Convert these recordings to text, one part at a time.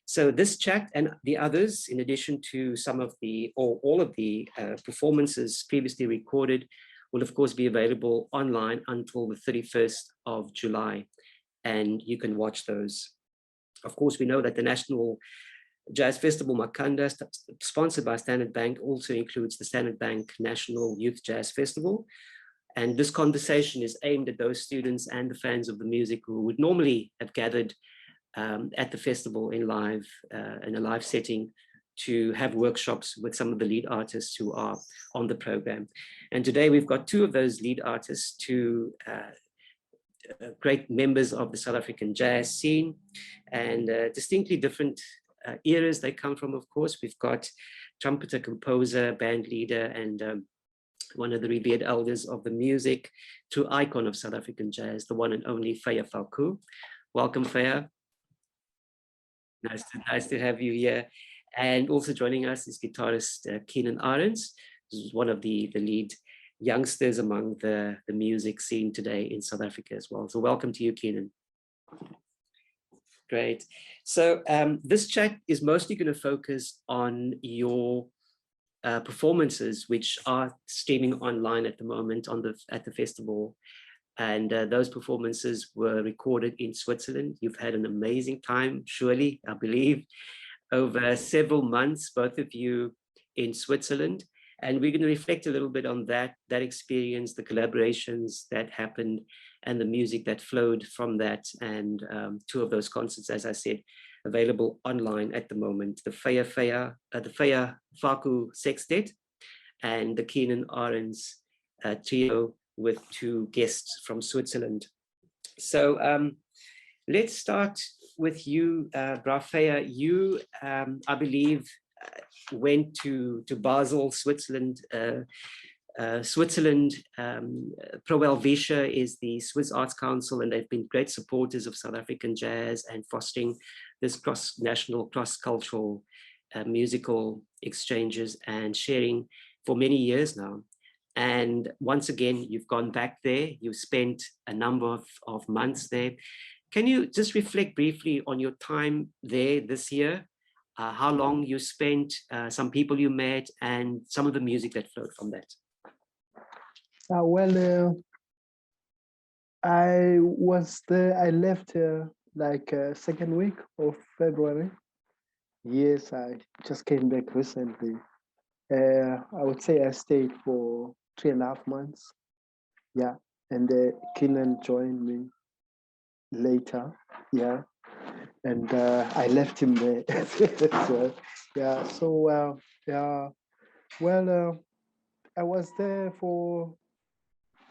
So this chat and the others, in addition to some of the, or all of the performances previously recorded, will of course be available online until the 31st of July. And you can watch those. Of course, we know that the National Jazz Festival Makhanda, sponsored by Standard Bank, also includes the Standard Bank National Youth Jazz Festival. And this conversation is aimed at those students and the fans of the music who would normally have gathered at the festival in a live setting to have workshops with some of the lead artists who are on the program. And today we've got two of those lead artists, two great members of the South African jazz scene, and distinctly different eras they come from, of course. We've got trumpeter, composer, band leader, and one of the revered elders of the music, true icon of South African jazz, the one and only Feya Faku. Welcome, Feya. Nice to have you here. And also joining us is guitarist Keenan Ahrends, who's one of the lead youngsters among the music scene today in South Africa as well. So welcome to you, Keenan. Great. So this chat is mostly going to focus on your performances, which are streaming online at the moment at the festival. And those performances were recorded in Switzerland. You've had an amazing time, surely, I believe, over several months, both of you in Switzerland. And we're going to reflect a little bit on that experience, the collaborations that happened, and the music that flowed from that. And two of those concerts, as I said, available online at the moment: the Feya Faku Sextet and the Keenan Ahrends trio with two guests from Switzerland. So let's start with you, Feya. You, I believe, went to Basel, Switzerland. Switzerland, Pro Helvetia is the Swiss Arts Council, and they've been great supporters of South African jazz and fostering this cross-national, cross-cultural musical exchanges and sharing for many years now. And once again, you've gone back there. You've spent a number of months there. Can you just reflect briefly on your time there this year? How long you spent, some people you met, and some of the music that flowed from that? I was there. I left like second week of February. Yes, I just came back recently. I would say I stayed for 3.5 months. Yeah, and Keenan joined me later. Yeah, and I left him there. So, yeah. So yeah. Well, I was there for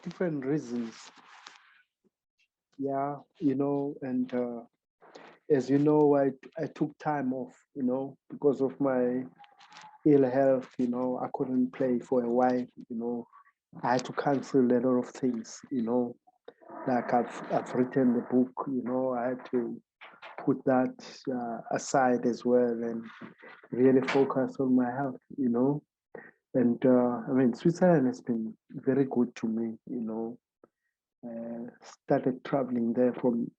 different reasons. Yeah, and as you know, I took time off, because of my ill health. I couldn't play for a while. I had to cancel a lot of things. Like I've written the book. I had to put that aside as well and really focus on my health. And I mean, Switzerland has been very good to me. Started traveling there from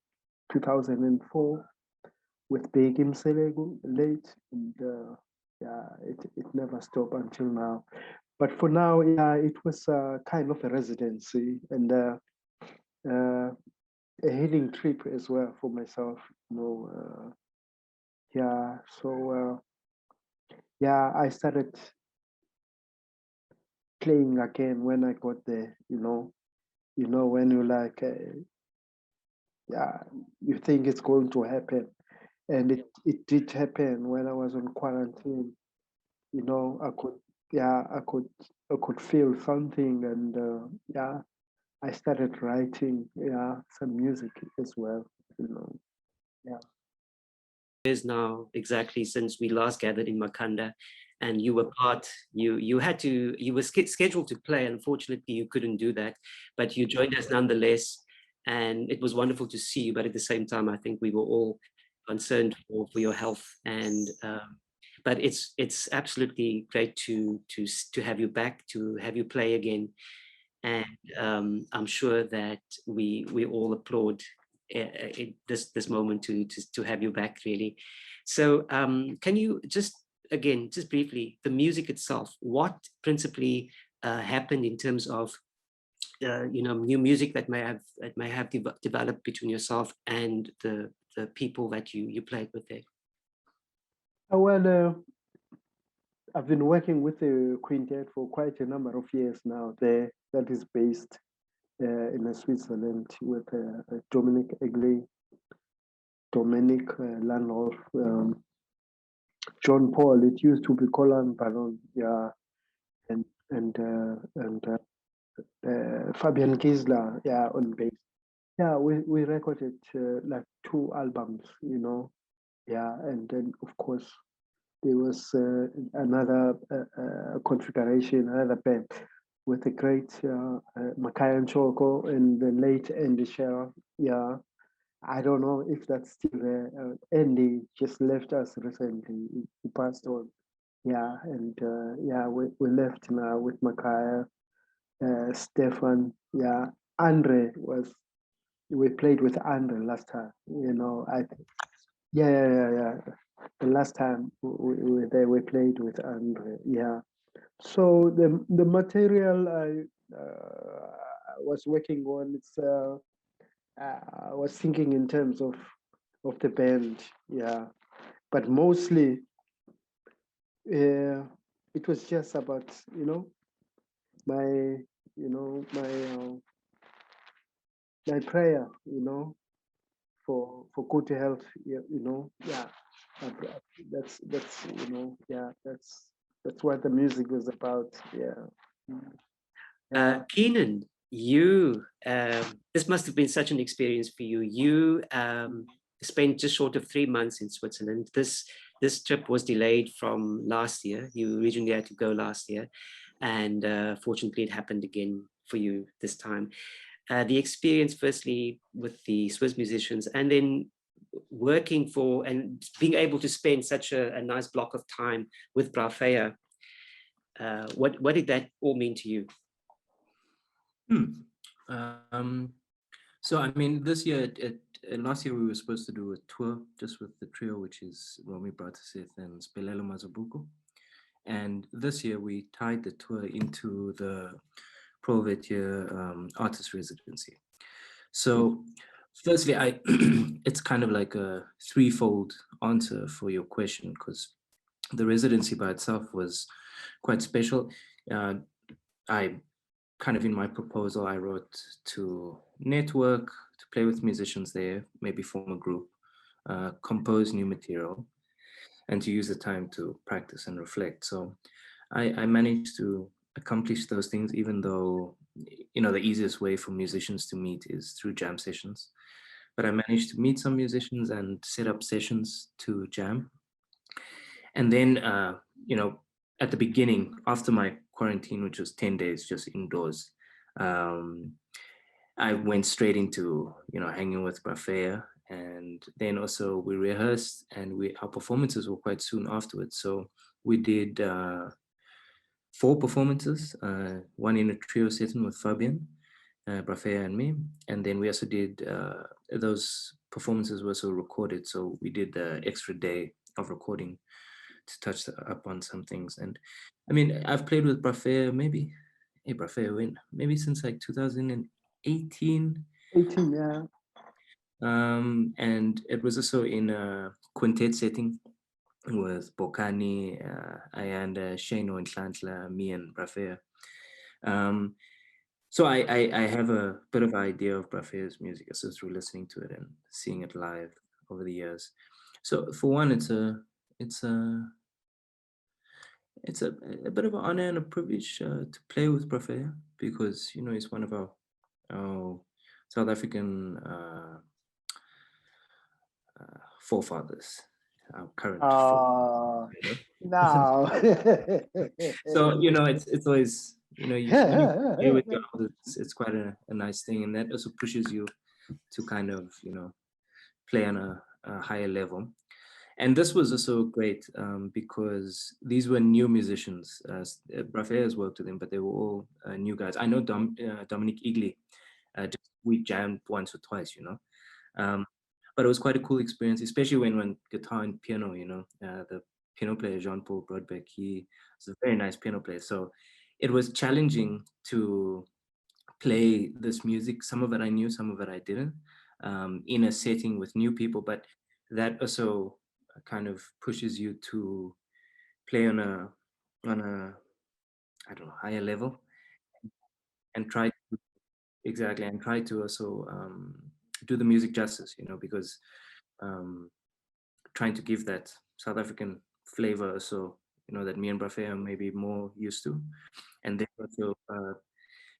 2004 with Begim Selegu late, and yeah, it never stopped until now. But for now, yeah, it was kind of a residency and a healing trip as well for myself. Yeah, so yeah, I started playing again when I got there. When you like, yeah, you think it's going to happen, and it did happen when I was on quarantine. I could feel something, and yeah, I started writing, yeah, some music as well. Yeah. Years now exactly since we last gathered in Makhanda, and you were you were scheduled to play. Unfortunately, you couldn't do that, but you joined us nonetheless, and it was wonderful to see you. But at the same time, I think we were all concerned for your health, and but it's absolutely great to have you back, to have you play again, and I'm sure that we all applaud this moment to have you back, really. So can you just, again, just briefly, the music itself, what principally happened in terms of new music that may have developed between yourself and the people that you played with there? Well, I've been working with the quintet for quite a number of years now. There, that is based in Switzerland with Dominic Egley, Dominic Landolf, John Paul. It used to be Colin Baron, yeah, and Fabian Gisler, yeah, on bass. Yeah, we recorded like 2 albums, yeah, and then of course there was another configuration, another band with the great Makhanda Choko and the late Andy Shearer. Yeah, I don't know if that's still there. Andy just left us recently. He passed on. Yeah, and yeah, we left now with Makhaya, Stefan. Yeah, Andre we played with Andre last time. Yeah. The last time we were there, we played with Andre. Yeah. So the material I was working on, I was thinking in terms of the band, yeah, but mostly it was just about my my prayer, for good health, yeah. That's yeah, that's what the music was about, yeah. Keenan, this must have been such an experience for you. You spent just short of 3 months in Switzerland. This trip was delayed from last year. You originally had to go last year, and fortunately it happened again for you this time. The experience, firstly, with the Swiss musicians, and then working for and being able to spend such a nice block of time with Feya. What did that all mean to you? So I mean, this year, last year we were supposed to do a tour just with the trio, which is Romy Brataseth and Spelelo Mazabuko. And this year we tied the tour into the Provetia artist residency. So firstly, it's kind of like a threefold answer for your question, because the residency by itself was quite special. I kind of, in my proposal, I wrote to network, to play with musicians there, maybe form a group, compose new material, and to use the time to practice and reflect. So I managed to accomplish those things, even though, the easiest way for musicians to meet is through jam sessions. But I managed to meet some musicians and set up sessions to jam. And then, at the beginning, after my quarantine, which was 10 days just indoors, I went straight into, hanging with Feya. And then also we rehearsed, and our performances were quite soon afterwards. So we did 4 performances, one in a trio setting with Fabian, Feya and me. And then we also did, those performances were also recorded. So we did the extra day of recording to touch up on some things. And I mean, I've played with Feya maybe since like 2018. 18, yeah. And it was also in a quintet setting with Bokani, Ayanda, Shano and Tlantla, me and Feya. So I have a bit of idea of Feya's music just through listening to it and seeing it live over the years. So for one, it's a bit of an honor and a privilege to play with Feya, because he's one of our South African forefathers, our current forefathers. No. So it's always when you play with your elders, it's quite a nice thing, and that also pushes you to kind of play on a higher level. And this was also great because these were new musicians. Feya has worked with them, but they were all new guys. I know Dominic Egley. We jammed once or twice, But it was quite a cool experience, especially when guitar and piano, the piano player, Jean-Paul Brodbeck, he was a very nice piano player. So it was challenging to play this music. Some of it I knew, some of it I didn't, in a setting with new people, but that also kind of pushes you to play on a I don't know, higher level, and exactly, and try to also do the music justice, because um, trying to give that South African flavor, so that me and Brafea may be more used to, and then also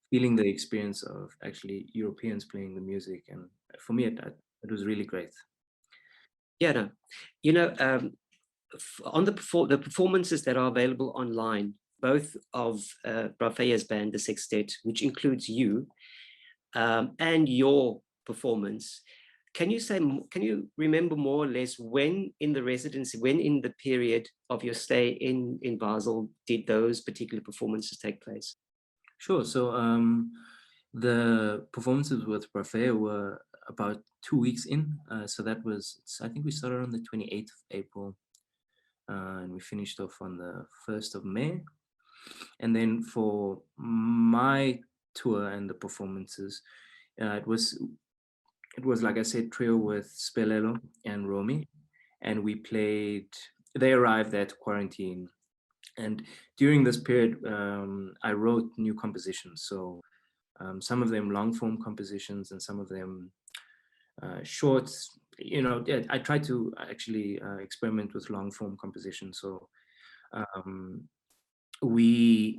feeling the experience of actually Europeans playing the music, and for me, it was really great. Yeah, no, you know, on the performances that are available online, both of Brafea's band, the Sextet, which includes you, and your performance. Can you remember more or less when in the residency, when in the period of your stay in Basel, did those particular performances take place? Sure. So the performances with Brafea were about 2 weeks in. So that was, I think we started on the 28th of April, and we finished off on the 1st of May. And then for my tour and the performances, it was like I said, trio with Spelelo and Romy, and they arrived at quarantine, and during this period I wrote new compositions. So some of them long form compositions and some of them shorts. I tried to actually experiment with long form composition. So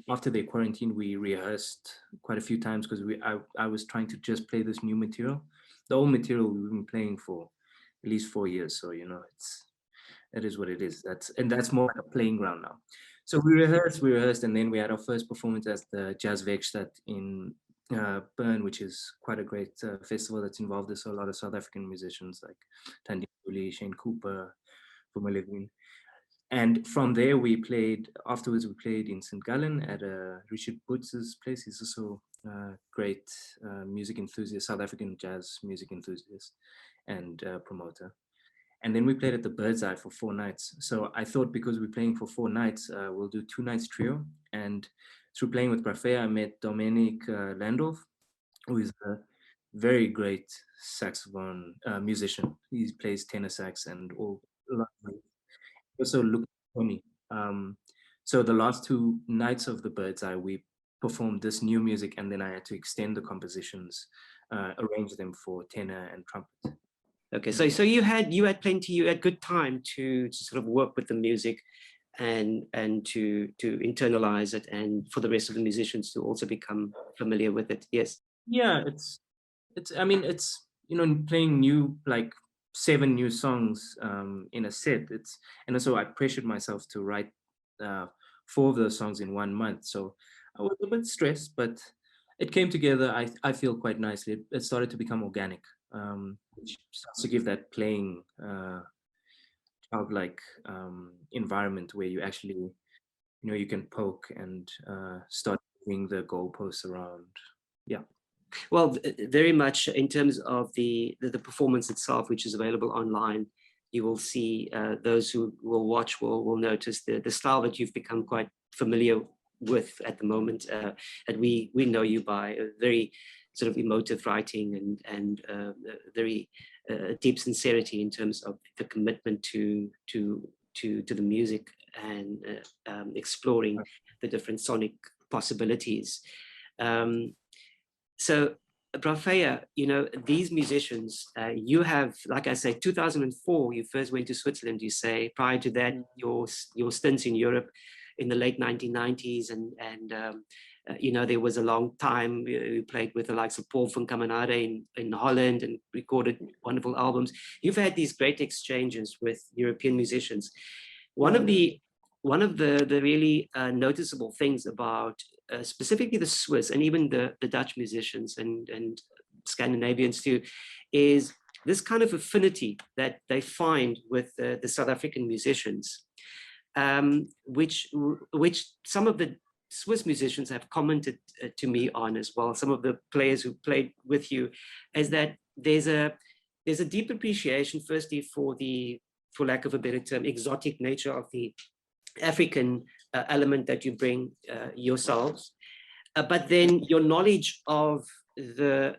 after the quarantine, we rehearsed quite a few times because I was trying to just play this new material. The old material we've been playing for at least 4 years. So it is what it is. That's more like a playing ground now. So we rehearsed, and then we had our first performance at the Jazz Werkstatt in Bern, which is quite a great festival that's involved with a lot of South African musicians like Tandy Muli, Shane Cooper, Puma Levine. And from there, afterwards we played in St. Gallen at Richard Boots's place. He's also a great music enthusiast, South African jazz music enthusiast and promoter. And then we played at the Bird's Eye for 4 nights. So I thought, because we're playing for 4 nights, we'll do 2 nights trio. And through playing with Brafea, I met Dominic Landorf, who is a very great saxophone musician. He plays tenor sax and all. Also look for me. So the last 2 nights of the Bird's Eye, we performed this new music, and then I had to extend the compositions, arrange them for tenor and trumpet. Okay, so you had good time to sort of work with the music and to internalize it, and for the rest of the musicians to also become familiar with it. Yes. Yeah, it's playing new, like 7 new songs in a set. And so I pressured myself to write 4 of those songs in 1 month. So I was a bit stressed, but it came together. I feel quite nicely. It started to become organic, which starts to give that playing childlike environment where you actually, you can poke and start moving the goalposts around. Yeah. Well, very much in terms of the performance itself, which is available online. You will see those who will watch will notice the style that you've become quite familiar with at the moment, that we know you by, a very sort of emotive writing and very deep sincerity in terms of the commitment to the music and exploring the different sonic possibilities. So Brafea, these musicians, you have, like I say, 2004, you first went to Switzerland, you say. Prior to that, your stints in Europe in the late 1990s, and there was a long time you played with the likes of Paul van Kamanade in Holland and recorded wonderful albums. You've had these great exchanges with European musicians. One of the really noticeable things about specifically the Swiss and even the Dutch musicians and Scandinavians too, is this kind of affinity that they find with the South African musicians, which some of the Swiss musicians have commented to me on as well, some of the players who played with you, is that there's there's a deep appreciation, firstly, for the, for lack of a better term, exotic nature of the African element that you bring yourselves. But then your knowledge of the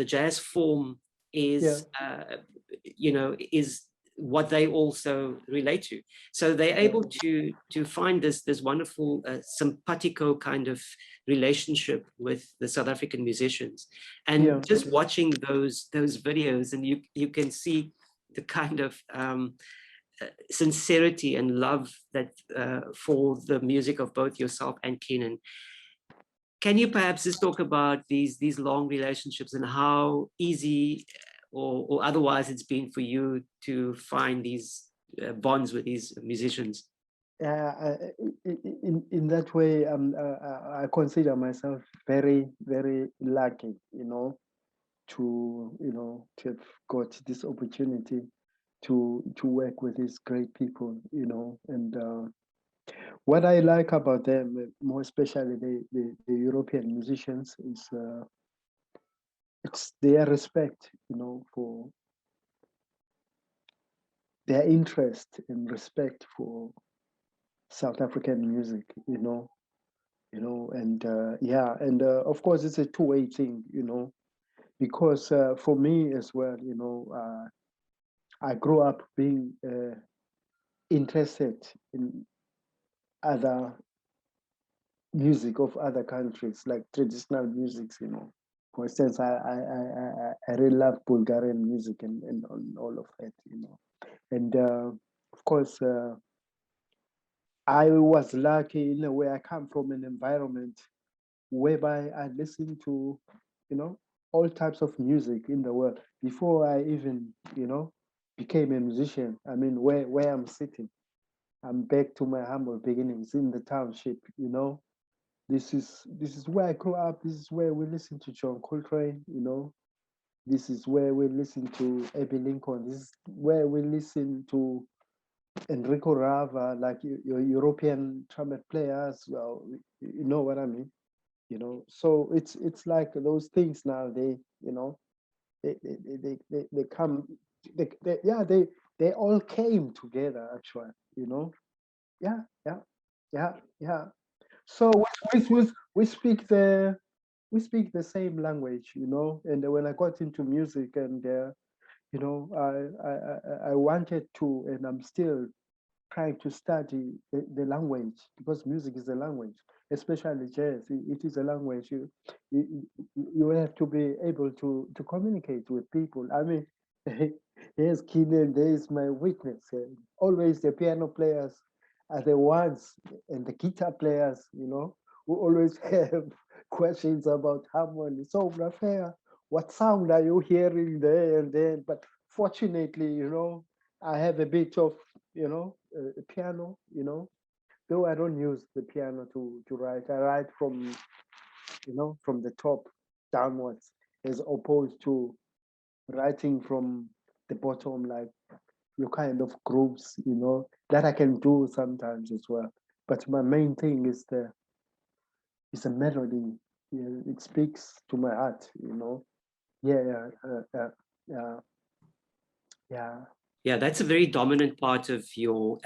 jazz form is, you know, is what they also relate to. So they're able to find this wonderful simpatico kind of relationship with the South African musicians. And just watching those videos, and you can see the kind of sincerity and love that for the music of both yourself and Keenan. Can you perhaps just talk about these long relationships and how easy or otherwise it's been for you to find these bonds with these musicians? In that way, I consider myself very, very lucky, you know, to have got this opportunity to work with these great people, you know. And what I like about them, more especially the European musicians, is it's their respect, you know, for their interest and respect for South African music, you know, and of course it's a two-way thing, you know, because for me as well, you know, I grew up being interested in other music of other countries, like traditional musics, you know. For instance, I really love Bulgarian music and all of that, you know. And of course, I was lucky in a way. I come from an environment whereby I listened to, you know, all types of music in the world before I even, you know, became a musician. I mean, where I'm sitting, I'm back to my humble beginnings in the township, you know. This is where I grew up. This is where we listen to John Coltrane, you know. This is where we listen to Abbey Lincoln. This is where we listen to Enrico Rava, like your European trumpet players. Well, you know what I mean, you know. So it's like those things now. They, you know, they come. They all came together actually. You know. Yeah. So we speak the same language, you know. And when I got into music, and you know, I wanted to, and I'm still trying to study the language, because music is a language, especially jazz. It is a language. You have to be able to communicate with people. I mean, here's Keenan, there is my witness. Always the piano players are the ones, and the guitar players, you know, who always have questions about harmony. So, Raffaele, what sound are you hearing there and then? But fortunately, you know, I have a bit of, you know, piano, you know, though I don't use the piano to write. I write from, you know, from the top downwards, as opposed to writing from the bottom, like your kind of groups, you know, that I can do sometimes as well. But my main thing is a melody. It speaks to my heart, you know. Yeah. Yeah, that's a very dominant part of your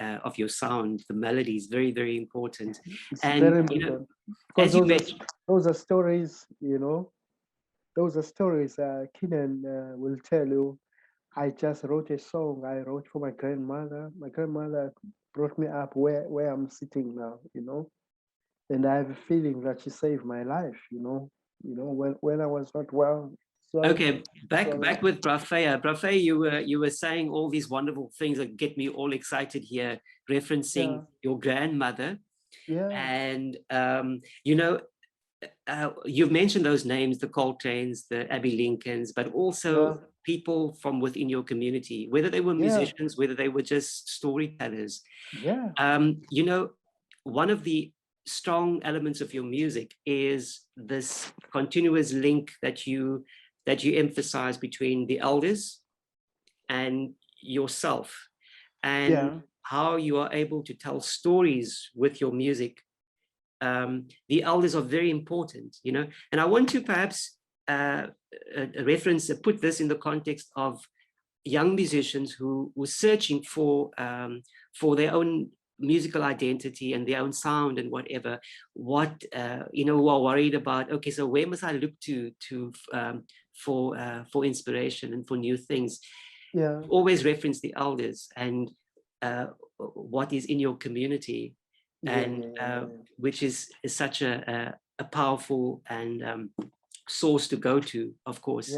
sound. The melody is very, very important. It's And very you know, important, because as you mentioned, those are stories, you know. Those are stories. Keenan will tell you. I just wrote a song. I wrote for my grandmother. My grandmother brought me up where I'm sitting now, you know. And I have a feeling that she saved my life, you know. When I was not well. okay, back with Brafeya. Brafeya, you were saying all these wonderful things that get me all excited here, referencing your grandmother. Yeah. And you know, you've mentioned those names, the Coltranes, the Abbey Lincolns, but also people from within your community, whether they were musicians, whether they were just storytellers. Yeah. You know, one of the strong elements of your music is this continuous link that you emphasize between the elders and yourself, and how you are able to tell stories with your music. The elders are very important, you know, and I want to perhaps a reference, put this in the context of young musicians who were searching for their own musical identity and their own sound and whatever, what who are worried about, okay, so where must I look to for inspiration and for new things. Yeah. Always reference the elders and what is in your community, and which is such a powerful and source to go to, of course.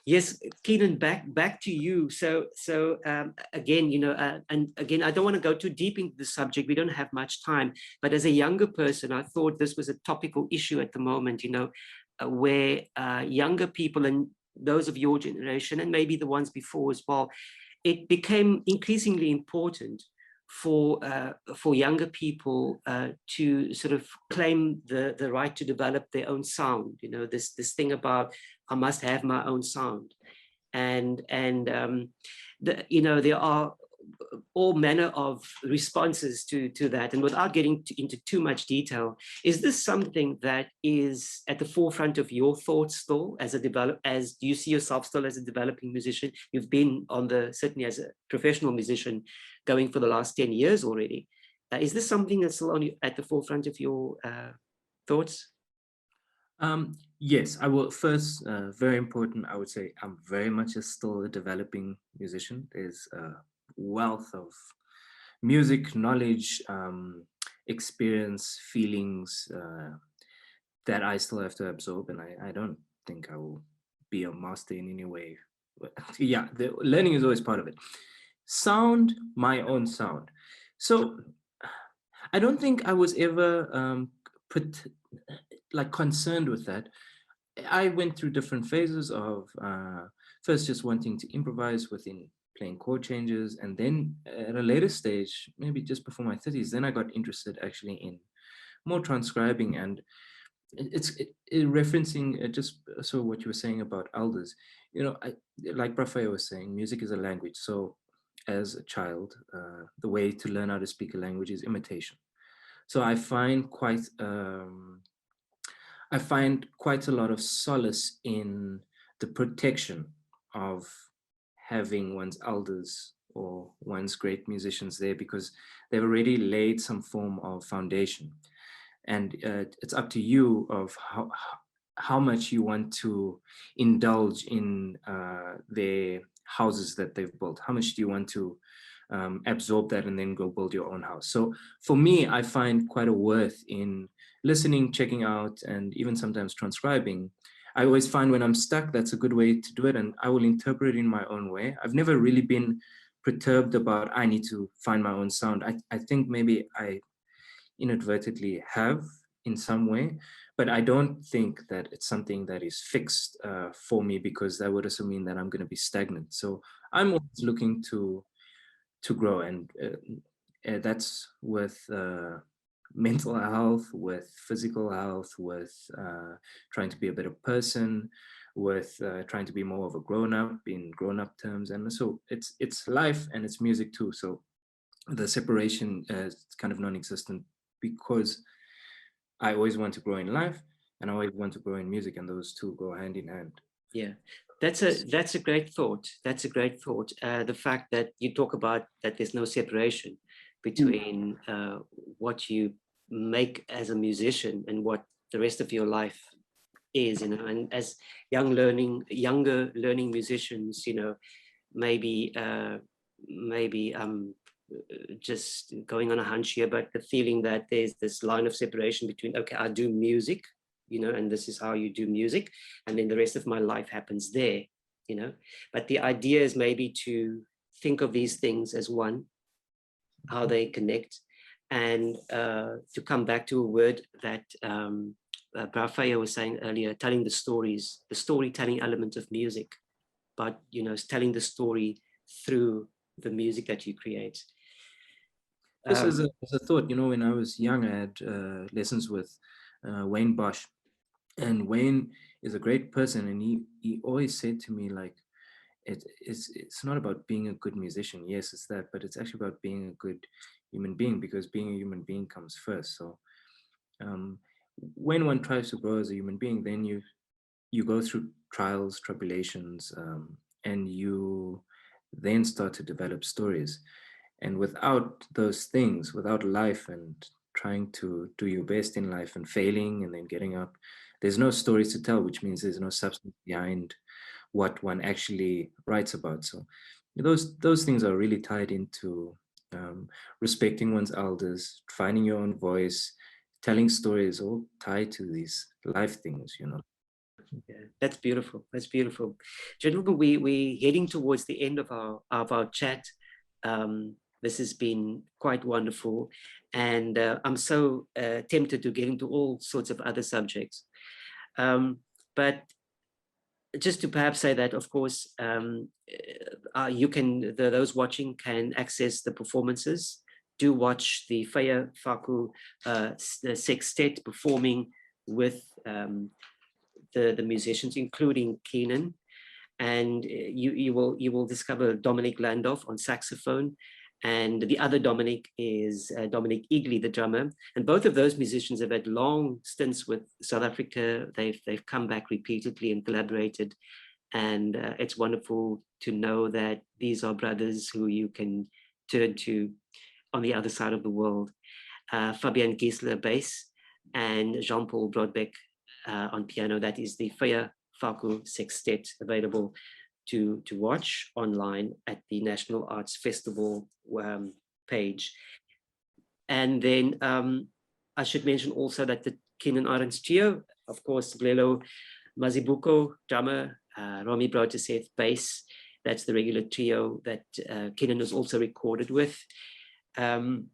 Yes, Keenan, back to you. So again, and again, I don't want to go too deep into the subject. We don't have much time. But as a younger person, I thought this was a topical issue at the moment. Where younger people and those of your generation, and maybe the ones before as well, it became increasingly important for younger people to sort of claim the right to develop their own sound. This thing about, I must have my own sound, and there are all manner of responses to that. And without getting into too much detail, is this something that is at the forefront of your thoughts still as do you see yourself still as a developing musician? You've been certainly as a professional musician going for the last 10 years already. Is this something that's still at the forefront of your thoughts? Yes, I will first, very important, I would say I'm very much still a developing musician. There's a wealth of music, knowledge, experience, feelings that I still have to absorb, and I don't think I will be a master in any way. But yeah, the learning is always part of it. Sound, my own sound. So I don't think I was ever concerned with that. I went through different phases of first just wanting to improvise within playing chord changes, and then at a later stage, maybe just before my 30s, then I got interested actually in more transcribing, and referencing just so what you were saying about elders. Like Brafaya was saying, music is a language. So as a child, the way to learn how to speak a language is imitation. So I find quite a lot of solace in the protection of having one's elders or one's great musicians there, because they've already laid some form of foundation, and it's up to you of how much you want to indulge in their houses that they've built. How much do you want to absorb that and then go build your own house? So for me, I find quite a worth in listening, checking out, and even sometimes transcribing. I always find when I'm stuck, that's a good way to do it, and I will interpret it in my own way. I've never really been perturbed about, I need to find my own sound. I think maybe I inadvertently have in some way, but I don't think that it's something that is fixed for me, because that would also mean that I'm going to be stagnant. So I'm always looking to grow, and that's with mental health, with physical health, with trying to be a better person, with trying to be more of a grown-up in grown-up terms. And so it's life and it's music too. So the separation is kind of non-existent, because I always want to grow in life and I always want to grow in music, and those two go hand in hand. Yeah, that's a great thought. That's a great thought. The fact that you talk about that there's no separation between what you make as a musician and what the rest of your life is, and as younger learning musicians, maybe just going on a hunch here, but the feeling that there's this line of separation between, okay, I do music, and this is how you do music, and then the rest of my life happens there, but the idea is maybe to think of these things as one, how they connect, and to come back to a word that Brafaya was saying earlier, telling the stories, the storytelling element of music, but telling the story through the music that you create. Just as a thought, when I was young, I had lessons with Wayne Bosch, and Wayne is a great person, and he always said to me, like, it's not about being a good musician. Yes, it's that, but it's actually about being a good human being, because being a human being comes first. So when one tries to grow as a human being, then you go through trials, tribulations, and you then start to develop stories. And without those things, without life and trying to do your best in life and failing and then getting up, there's no stories to tell, which means there's no substance behind what one actually writes about. So those things are really tied into respecting one's elders, finding your own voice, telling stories, all tied to these life things, you know. Yeah, that's beautiful. That's beautiful. Gentlemen, we're heading towards the end of our chat. This has been quite wonderful. And I'm so tempted to get into all sorts of other subjects. But just to perhaps say that, of course, you can, those watching can access the performances. Do watch the Feya Faku the sextet performing with the musicians, including Keenan, and you will discover Dominic Landolf on saxophone, and the other Dominic is Dominic Eagley, the drummer. And both of those musicians have had long stints with South Africa. They've come back repeatedly and collaborated, and it's wonderful to know that these are brothers who you can turn to on the other side of the world. Fabian Giesler bass and Jean-Paul Brodbeck on piano. That is the Feya Faku Sextet, available to watch online at the National Arts Festival page. And then I should mention also that the Keenan Ahrends Trio, of course, Blelo Mazibuko, drummer, Romy Broterseth, bass. That's the regular trio that Keenan is also recorded with. And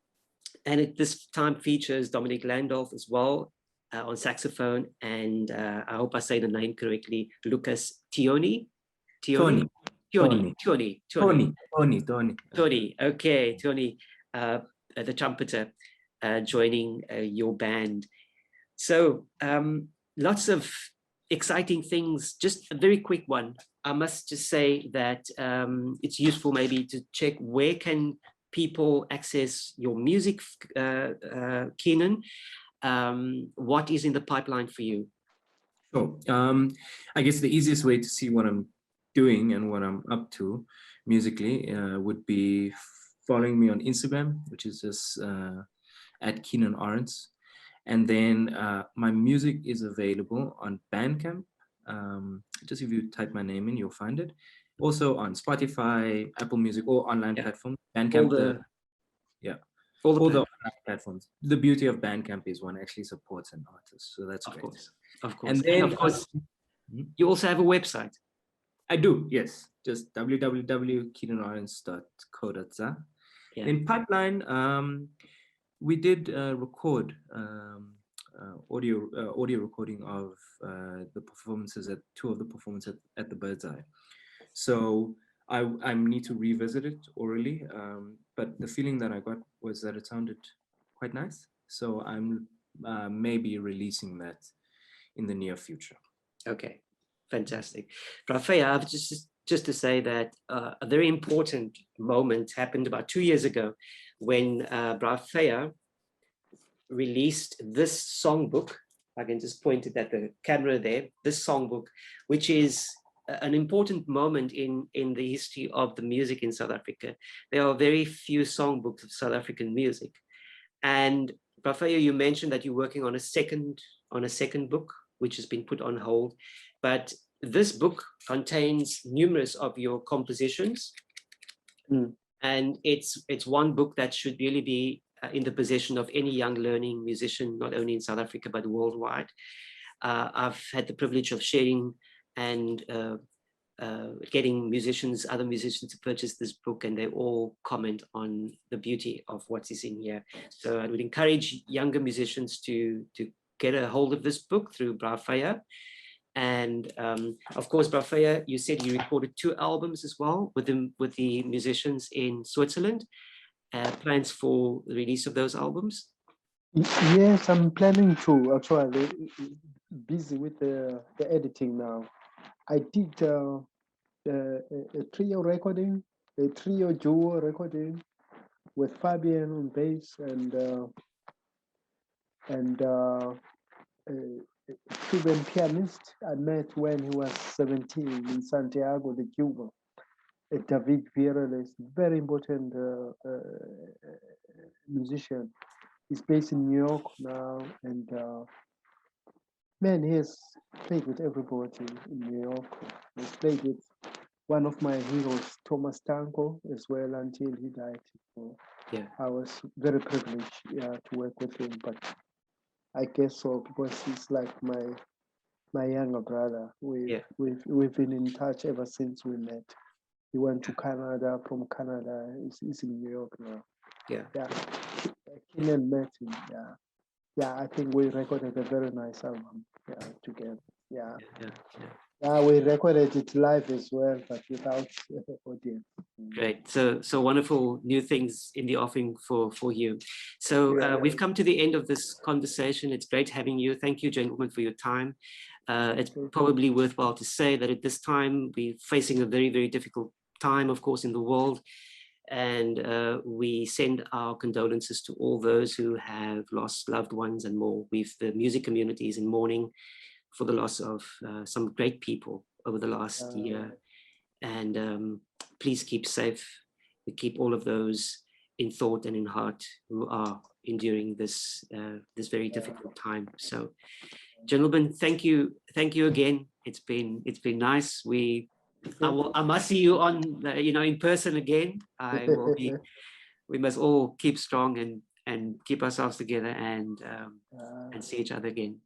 at this time features Dominic Landolf as well on saxophone, and I hope I say the name correctly, Lucas Tioni. Tony. Okay, Tony, the trumpeter, joining your band. So lots of exciting things. Just a very quick one. I must just say that it's useful maybe to check where can people access your music, Keenan. What is in the pipeline for you? Sure. I guess the easiest way to see what I'm doing and what I'm up to musically would be following me on Instagram, which is just at Keenan Ahrends. And then my music is available on Bandcamp. Just if you type my name in, you'll find it. Also on Spotify, Apple Music, or online platforms. Bandcamp, all the online platforms. The beauty of Bandcamp is one actually supports an artist, so that's great. Of course. And then, of course, you also have a website. I do, yes. Just www.keenanahrends.co.za. Yeah. In pipeline, we did record audio recording of the performances at two of the performances at the Bird's Eye. So I need to revisit it orally, but the feeling that I got was that it sounded quite nice. So I'm maybe releasing that in the near future. Okay, fantastic. Feya, I've just to say that a very important moment happened about 2 years ago when Feya released this songbook. I can just point it at the camera there, this songbook, which is an important moment in the history of the music in South Africa. There are very few songbooks of South African music. And Feya, you mentioned that you're working on a second book, which has been put on hold. But this book contains numerous of your compositions. And it's one book that should really be in the possession of any young learning musician, not only in South Africa, but worldwide. I've had the privilege of sharing and getting other musicians to purchase this book, and they all comment on the beauty of what is in here. So I would encourage younger musicians to get a hold of this book through Feya. And of course, Feya, you said you recorded 2 albums as well with the musicians in Switzerland. Plans for the release of those albums? Yes, I'm planning to. Actually, busy with the editing now. I did a trio recording, a trio duo recording with Fabian on bass and Cuban pianist I met when he was 17 in Santiago de Cuba. David Vieira is a very important musician. He's based in New York now, and man, he has played with everybody in New York. He's played with one of my heroes, Thomas Tango, as well until he died. So Yeah. I was very privileged to work with him, but I guess so because he's like my younger brother. We've been in touch ever since we met. He went to Canada. From Canada, he's in New York now. Yeah. Keenan met him. Yeah. I think we recorded a very nice album. Together. Yeah. We recorded it live as well, but without audience. Great. So wonderful new things in the offing for you. So we've come to the end of this conversation. It's great having you. Thank you, gentlemen, for your time. It's probably worthwhile to say that at this time, we're facing a very, very difficult time, of course, in the world. And we send our condolences to all those who have lost loved ones and more. The music community is in mourning for the loss of some great people over the last year. And please keep safe. We keep all of those in thought and in heart who are enduring this this very difficult time. So, gentlemen, thank you again. It's been nice. I must see you on in person again. I will be. We must all keep strong and keep ourselves together and see each other again.